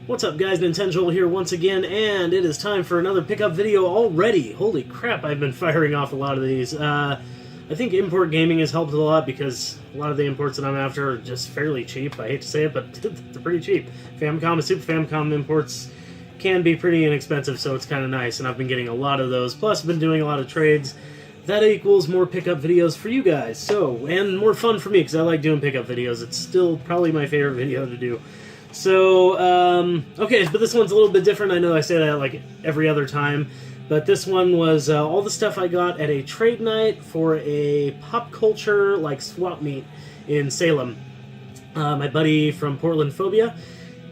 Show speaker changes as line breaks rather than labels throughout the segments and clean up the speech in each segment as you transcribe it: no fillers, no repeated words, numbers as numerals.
What's up guys, Nintenjoel here once again, and it is time for another pickup video already. Holy crap, I've been firing off a lot of these. I think import gaming has helped a lot because a lot of the imports that I'm after are just fairly cheap. I hate to say it, but they're pretty cheap. Famicom and Super Famicom imports can be pretty inexpensive, so it's kind of nice, and I've been getting a lot of those. Plus, I've been doing a lot of trades. That equals more pickup videos for you guys, and more fun for me, because I like doing pickup videos. It's still probably my favorite video to do. So, okay, but this one's a little bit different. I know I say that like every other time, but this one was all the stuff I got at a trade night for a pop culture, like, swap meet in Salem. My buddy from Portland, Phobia,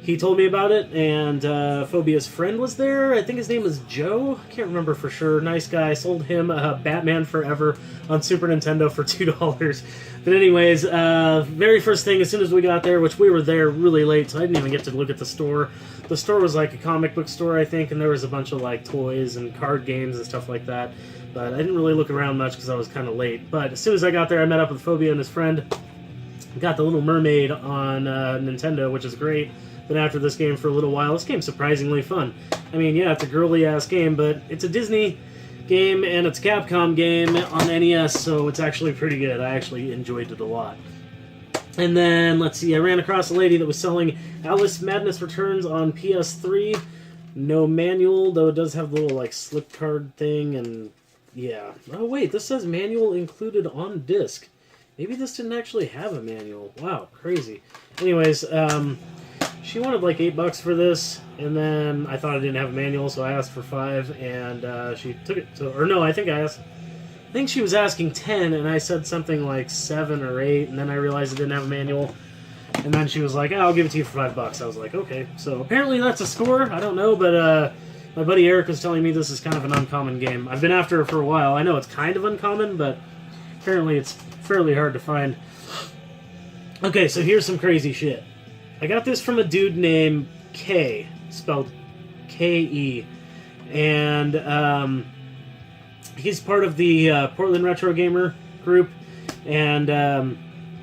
he told me about it, and Phobia's friend was there. I think his name was Joe. I can't remember for sure. Nice guy. Sold him Batman Forever on Super Nintendo for $2. But anyways, very first thing, as soon as we got there, which we were there really late, so I didn't even get to look at the store. The store was like a comic book store, I think, and there was a bunch of like toys and card games and stuff like that. But I didn't really look around much because I was kind of late. But as soon as I got there, I met up with Phobia and his friend. Got the Little Mermaid on Nintendo, which is great. Been after this game for a little while. This game's surprisingly fun. I mean, yeah, it's a girly-ass game, but it's a Disney game, and it's a Capcom game on NES, so it's actually pretty good. I actually enjoyed it a lot. And then, let's see, I ran across a lady that was selling Alice Madness Returns on PS3. No manual, though it does have the little, like, slip card thing, and yeah. Oh, wait, this says manual included on disc. Maybe this didn't actually have a manual. Wow, crazy. Anyways, she wanted like $8 for this, and then I thought I didn't have a manual, so I asked for $5, and she took it to, or no, I think she was asking 10, and I said something like 7 or 8, and then I realized I didn't have a manual, and then she was like, oh, I'll give it to you for $5. I was like, okay, so apparently that's a score, I don't know, but my buddy Eric was telling me this is kind of an uncommon game. I've been after it for a while. I know it's kind of uncommon, but apparently it's fairly hard to find. Okay, so here's some crazy shit. I got this from a dude named K, spelled K-E, and he's part of the Portland Retro Gamer group, and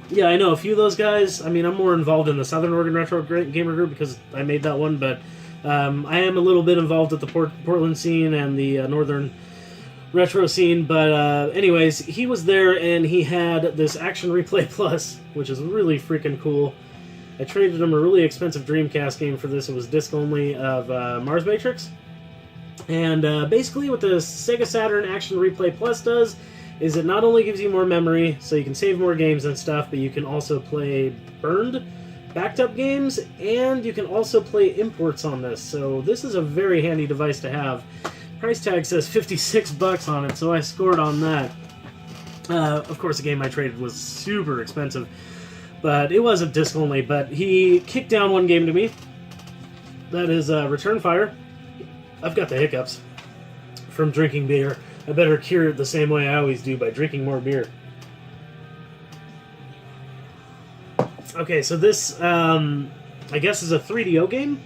yeah, I know a few of those guys. I mean, I'm more involved in the Southern Oregon Retro Gamer group because I made that one, but I am a little bit involved at the Portland scene and the Northern Retro scene, but anyways, he was there, and he had this Action Replay Plus, which is really freaking cool. I traded him a really expensive Dreamcast game for this. It was disc only of Mars Matrix. And basically what the Sega Saturn Action Replay Plus does is it not only gives you more memory, so you can save more games and stuff, but you can also play burned, backed up games, and you can also play imports on this. So this is a very handy device to have. Price tag says $56 on it, so I scored on that. Of course, the game I traded was super expensive. But it wasn't disc only, but he kicked down one game to me. That is Return Fire. I've got the hiccups from drinking beer. I better cure it the same way I always do, by drinking more beer. Okay, so this, I guess, is a 3DO game,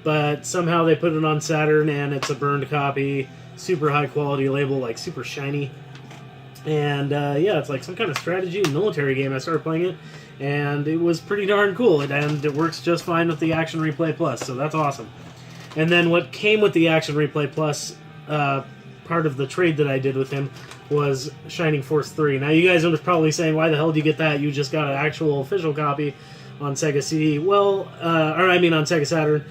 but somehow they put it on Saturn, and it's a burned copy, super high quality label, like super shiny. And yeah, it's like some kind of strategy military game. I started playing it, and it was pretty darn cool, and it works just fine with the Action Replay Plus, so that's awesome. And then what came with the Action Replay Plus, part of the trade that I did with him, was Shining Force 3. Now you guys are probably saying, why the hell did you get that? You just got an actual official copy on Sega CD. Well, or I mean on Sega Saturn.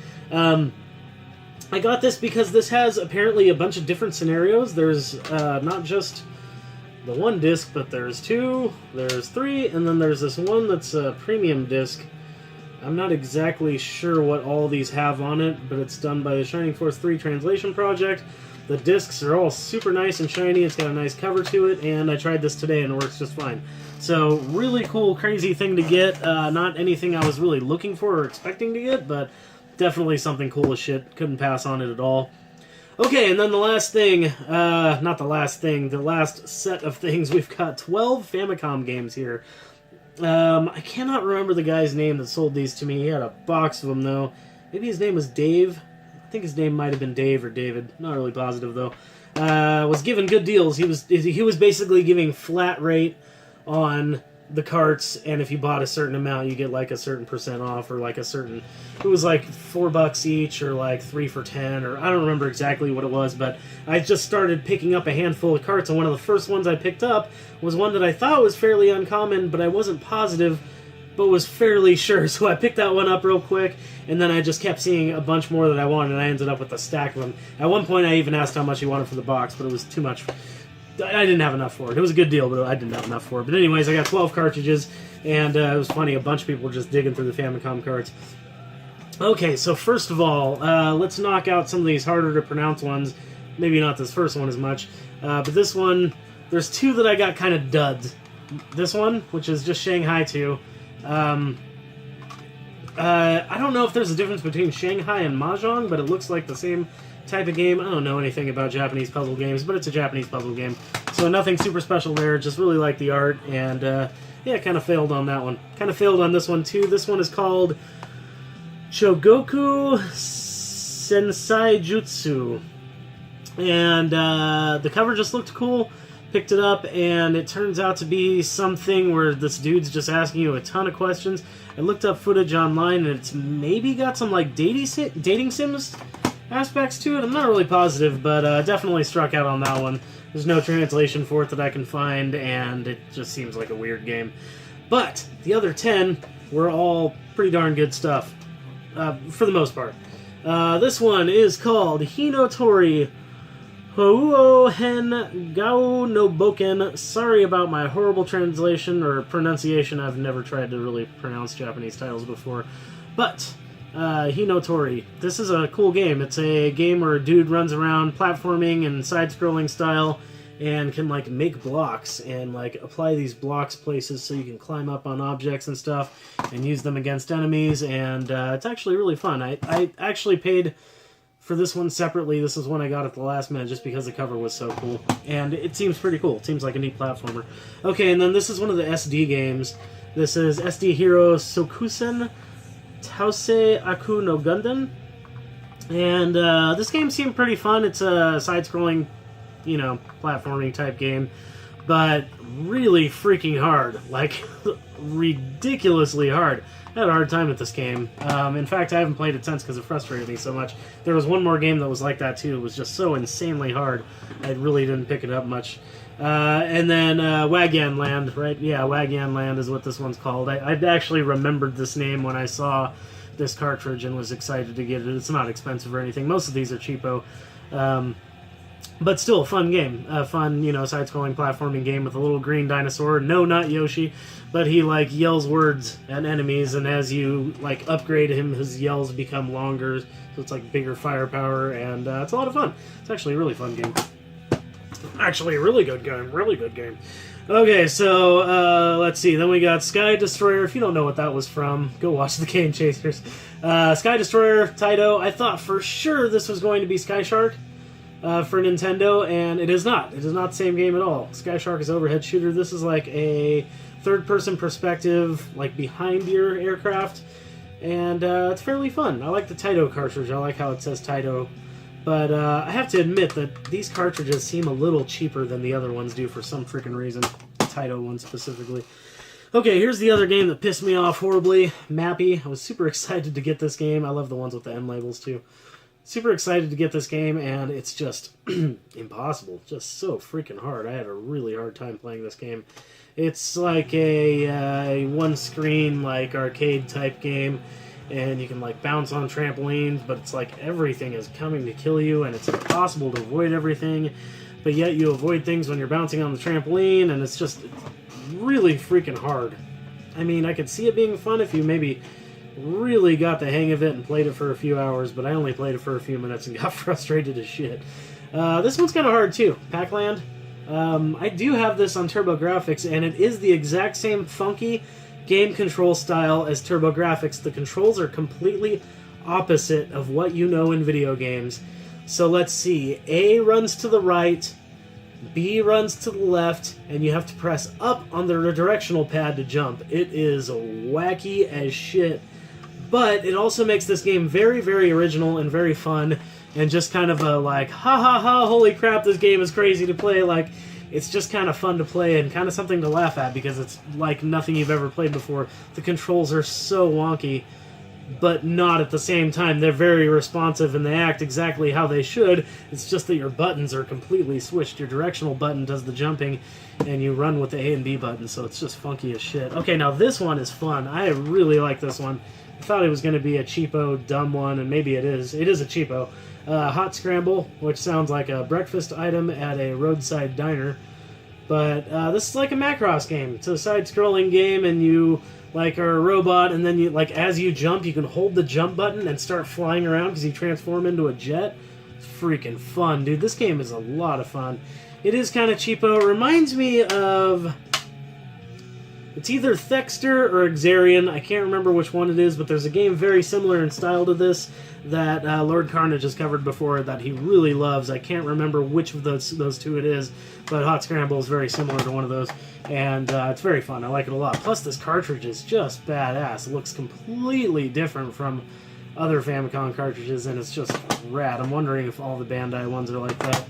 I got this because this has apparently a bunch of different scenarios. There's not just the one disc, but there's 2, there's 3, and then there's this one that's a premium disc. I'm not exactly sure what all these have on it, but it's done by the Shining Force 3 Translation Project. The discs are all super nice and shiny. It's got a nice cover to it, and I tried this today and it works just fine. So, really cool, crazy thing to get. Not anything I was really looking for or expecting to get, but definitely something cool as shit. Couldn't pass on it at all. Okay, and then the last thing, not the last thing, the last set of things, we've got 12 Famicom games here. I cannot remember the guy's name that sold these to me. He had a box of them, though. Maybe his name was Dave. I think his name might have been Dave or David. Not really positive, though. Was given good deals. He was basically giving flat rate on the carts, and if you bought a certain amount, you get like a certain percent off, or like a certain, it was like $4 each, or like 3 for 10, or I don't remember exactly what it was, but I just started picking up a handful of carts, and one of the first ones I picked up was one that I thought was fairly uncommon, but I wasn't positive, but was fairly sure, so I picked that one up real quick, and then I just kept seeing a bunch more that I wanted, and I ended up with a stack of them. At one point, I even asked how much he wanted for the box, but it was too much. I didn't have enough for it. It was a good deal, but I didn't have enough for it. But anyways, I got 12 cartridges, and it was funny. A bunch of people were just digging through the Famicom carts. Okay, so first of all, let's knock out some of these harder to pronounce ones. Maybe not this first one as much, but this one, there's two that I got kind of duds. This one, which is just Shanghai 2. I don't know if there's a difference between Shanghai and Mahjong, but it looks like the same type of game. I don't know anything about Japanese puzzle games, but it's a Japanese puzzle game. So nothing super special there, just really like the art, and yeah, kind of failed on that one. Kind of failed on this one too. This one is called Shogoku Sensai Jutsu. And the cover just looked cool. Picked it up, and it turns out to be something where this dude's just asking you a ton of questions. I looked up footage online, and it's maybe got some like dating sims aspects to it. I'm not really positive, but definitely struck out on that one. There's no translation for it that I can find, and it just seems like a weird game. But the other 10 were all pretty darn good stuff, for the most part. This one is called Hinotori Houo Hen Gao no Boken. Sorry about my horrible translation or pronunciation. I've never tried to really pronounce Japanese titles before. But Hinotori. This is a cool game. It's a game where a dude runs around platforming and side-scrolling style and can like make blocks and like apply these blocks places so you can climb up on objects and stuff and use them against enemies, and it's actually really fun. I actually paid for this one separately. This is one I got at the last minute just because the cover was so cool, and it seems pretty cool. It seems like a neat platformer. Okay, and then this is one of the SD games. This is SD Hero Sokusen Tausei Aku no Gundam, and this game seemed pretty fun. It's a side-scrolling, you know, platforming type game, but really freaking hard, like ridiculously hard. I had a hard time with this game. In fact, I haven't played it since because it frustrated me so much. There was one more game that was like that too. It was just so insanely hard. I really didn't pick it up much. And then Wagon Land, right? Yeah, Wagon Land is what this one's called. I actually remembered this name when I saw this cartridge and was excited to get it. It's not expensive or anything. Most of these are cheapo. But still a fun game. A fun, you know, side-scrolling platforming game with a little green dinosaur. No, not Yoshi. But he, like, yells words at enemies, and as you, like, upgrade him, his yells become longer. So it's, like, bigger firepower, and it's a lot of fun. It's actually a really fun game. Actually, a really good game. Really good game. Okay, so, let's see. Then we got Sky Destroyer. If you don't know what that was from, go watch the Game Chasers. Sky Destroyer, Taito. I thought for sure this was going to be Sky Shark for Nintendo, and it is not. It is not the same game at all. Sky Shark is overhead shooter. This is like a third-person perspective, like behind your aircraft, and it's fairly fun. I like the Taito cartridge. I like how it says Taito. But I have to admit that these cartridges seem a little cheaper than the other ones do for some freaking reason. The Taito one specifically. Okay, here's the other game that pissed me off horribly. Mapi. I was super excited to get this game. I love the ones with the end labels too. Super excited to get this game, and it's just impossible. Just so freaking hard. I had a really hard time playing this game. It's like a one-screen, like, arcade-type game, and you can, like, bounce on trampolines, but it's like everything is coming to kill you, and it's impossible to avoid everything, but yet you avoid things when you're bouncing on the trampoline, and it's just really freaking hard. I mean, I could see it being fun if you maybe really got the hang of it and played it for a few hours, but I only played it for a few minutes and got frustrated as shit. This one's kind of hard too. Pac-Land. I do have this on TurboGrafx, and it is the exact same funky game control style as TurboGrafx. The controls are completely opposite of what you know in video games. So let's see. A runs to the right, B runs to the left, and you have to press up on the directional pad to jump. It is wacky as shit. But it also makes this game very, very original and very fun, and just kind of a like, ha ha ha, holy crap, this game is crazy to play. Like, it's just kind of fun to play and kind of something to laugh at because it's like nothing you've ever played before. The controls are so wonky, but not at the same time. They're very responsive and they act exactly how they should. It's just that your buttons are completely switched. Your directional button does the jumping and you run with the A and B button, so it's just funky as shit. Okay, now this one is fun. I really like this one. I thought it was going to be a cheapo, dumb one, and maybe it is. It is a cheapo. Hot Scramble, which sounds like a breakfast item at a roadside diner. But this is like a Macross game. It's a side-scrolling game, and you like are a robot, and then you like as you jump, you can hold the jump button and start flying around because you transform into a jet. It's freaking fun, dude. This game is a lot of fun. It is kind of cheapo. It reminds me of... It's either Thexter or Xarian. I can't remember which one it is, but there's a game very similar in style to this that Lord Carnage has covered before that he really loves. I can't remember which of those two it is, but Hot Scramble is very similar to one of those, and it's very fun. I like it a lot. Plus, this cartridge is just badass. It looks completely different from other Famicom cartridges, and it's just rad. I'm wondering if all the Bandai ones are like that.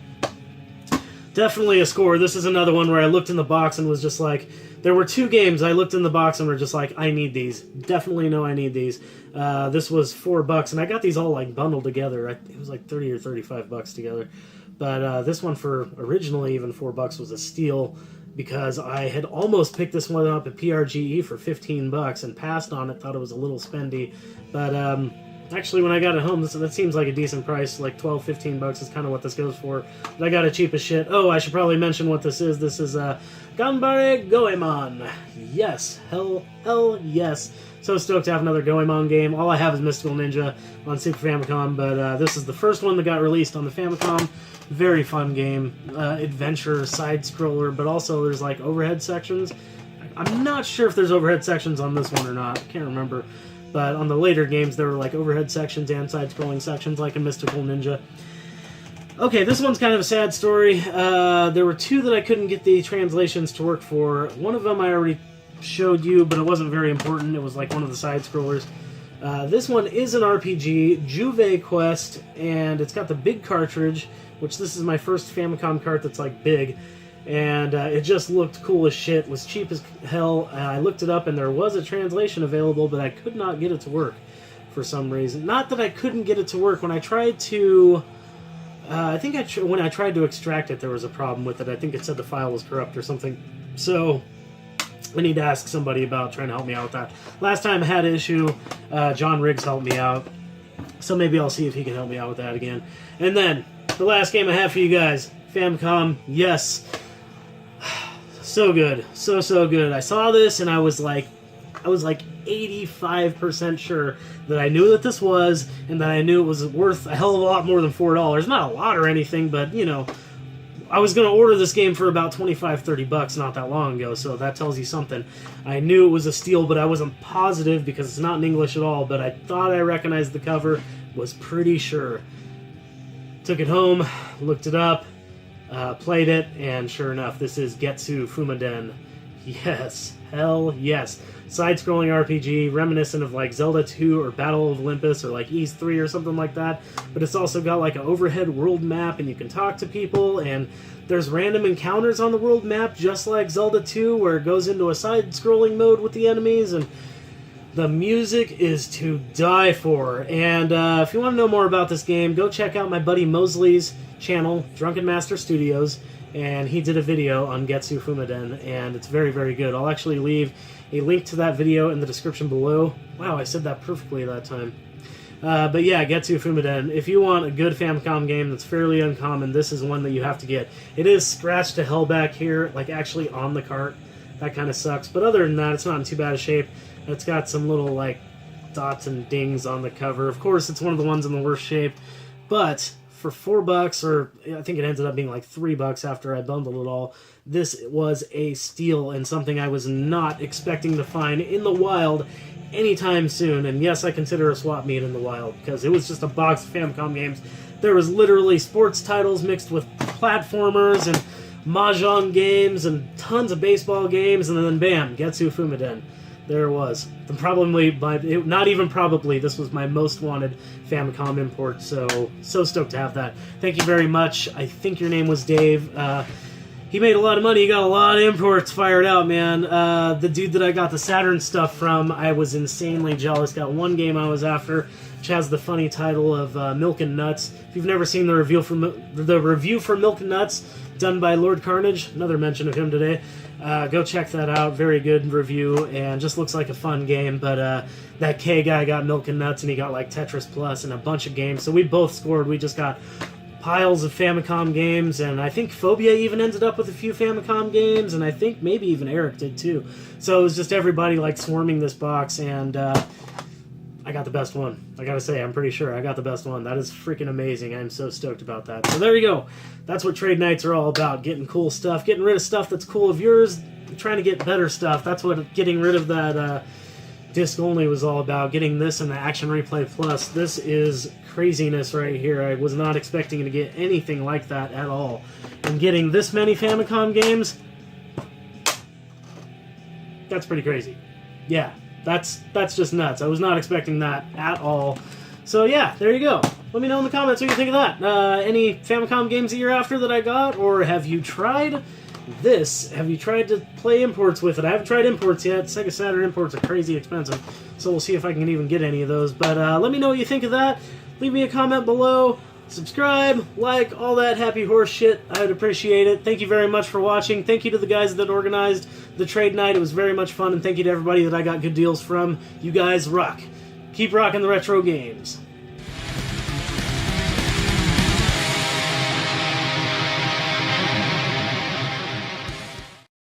Definitely a score. This is another one where I looked in the box and was just like... There were two games I looked in the box and were just like, I need these. Definitely know I need these. This was $4, and I got these all like bundled together. It was like 30 or 35 bucks together. But this one for originally even $4 was a steal because I had almost picked this one up at PRGE for 15 bucks and passed on it. Thought it was a little spendy, but actually when I got it home, that seems like a decent price. Like 12, 15 bucks is kind of what this goes for. But I got it cheap as shit. Oh, I should probably mention what this is. This is Ganbare Goemon. Yes. Hell yes. So stoked to have another Goemon game. All I have is Mystical Ninja on Super Famicom, but this is the first one that got released on the Famicom. Very fun game. Adventure, side-scroller, but also there's like overhead sections. I'm not sure if there's overhead sections on this one or not. I can't remember. But on the later games, there were like overhead sections and side-scrolling sections like a Mystical Ninja. Okay, this one's kind of a sad story. There were two that I couldn't get the translations to work for. One of them I already showed you, but it wasn't very important. It was like one of the side-scrollers. This one is an RPG, Joust Quest, and it's got the big cartridge, which this is my first Famicom cart that's like big. And it just looked cool as shit, was cheap as hell. I looked it up and there was a translation available, but I could not get it to work for some reason. Not that I couldn't get it to work. When I tried to... when I tried to extract it, there was a problem with it. I think it said the file was corrupt or something. So I need to ask somebody about trying to help me out with that. Last time I had an issue, John Riggs helped me out. So maybe I'll see if he can help me out with that again. And then, the last game I have for you guys, Famicom, yes. So good. So good. I saw this and I was like 85% sure that I knew that this was, and that I knew it was worth a hell of a lot more than $4. Not a lot or anything, but, you know, I was going to order this game for about 25, 30 bucks not that long ago, so that tells you something. I knew it was a steal, but I wasn't positive because it's not in English at all, but I thought I recognized the cover, was pretty sure. Took it home, looked it up, played it, and sure enough, this is Getsu Fuumaden. Yes, hell yes. Side-scrolling RPG, reminiscent of like Zelda 2 or Battle of Olympus or like Ys 3 or something like that, but it's also got like an overhead world map and you can talk to people, and there's random encounters on the world map just like Zelda 2 where it goes into a side-scrolling mode with the enemies, and the music is to die for. And if you want to know more about this game, go check out my buddy Mosley's channel, Drunken Master Studios, and he did a video on Getsu Fuumaden, and it's very, very good. I'll actually leave a link to that video in the description below. Wow, I said that perfectly that time. But yeah, Getsu Fuumaden. If you want a good Famicom game that's fairly uncommon, this is one that you have to get. It is scratched to hell back here, like actually on the cart. That kind of sucks. But other than that, it's not in too bad a shape. It's got some little like dots and dings on the cover. Of course, it's one of the ones in the worst shape. But for $4, or I think it ended up being like $3 after I bundled it all, this was a steal and something I was not expecting to find in the wild anytime soon. And yes, I consider a swap meet in the wild, because it was just a box of Famicom games. There was literally sports titles mixed with platformers and mahjong games and tons of baseball games, and then bam, Getsu Fuumaden. There it was. Not even probably, this was my most wanted Famicom import, so stoked to have that. Thank you very much. I think your name was Dave. he made a lot of money. He got a lot of imports fired out, man. The dude that I got the Saturn stuff from, I was insanely jealous. Got one game I was after, which has the funny title of Milk and Nuts. If you've never seen the review for Milk and Nuts, done by Lord Carnage, another mention of him today, go check that out. Very good review, and just looks like a fun game. But that K guy got Milk and Nuts, and he got like Tetris Plus and a bunch of games. So we both scored. We just got piles of Famicom games, and I think Phobia even ended up with a few Famicom games, and I think maybe even Eric did too. So it was just everybody like swarming this box, and I got the best one. I gotta say, I'm pretty sure I got the best one. That is freaking amazing. I'm so stoked about that. So there you go. That's what trade nights are all about. Getting cool stuff, getting rid of stuff that's cool of yours, trying to get better stuff. That's what getting rid of that disc only was all about. Getting this and the Action Replay Plus. This is craziness right here. I was not expecting to get anything like that at all. And getting this many Famicom games, that's pretty crazy. Yeah, that's just nuts. I was not expecting that at all. So yeah, there you go. Let me know in the comments what you think of that. Any Famicom games that you're after that I got, or have you tried this? Have you tried to play imports with it? I haven't tried imports yet. Sega Saturn imports are crazy expensive, so we'll see if I can even get any of those. But let me know what you think of that. Leave me a comment below. Subscribe, like, all that happy horse shit. I would appreciate it. Thank you very much for watching. Thank you to the guys that organized the trade night. It was very much fun, and thank you to everybody that I got good deals from. You guys rock. Keep rocking the retro games.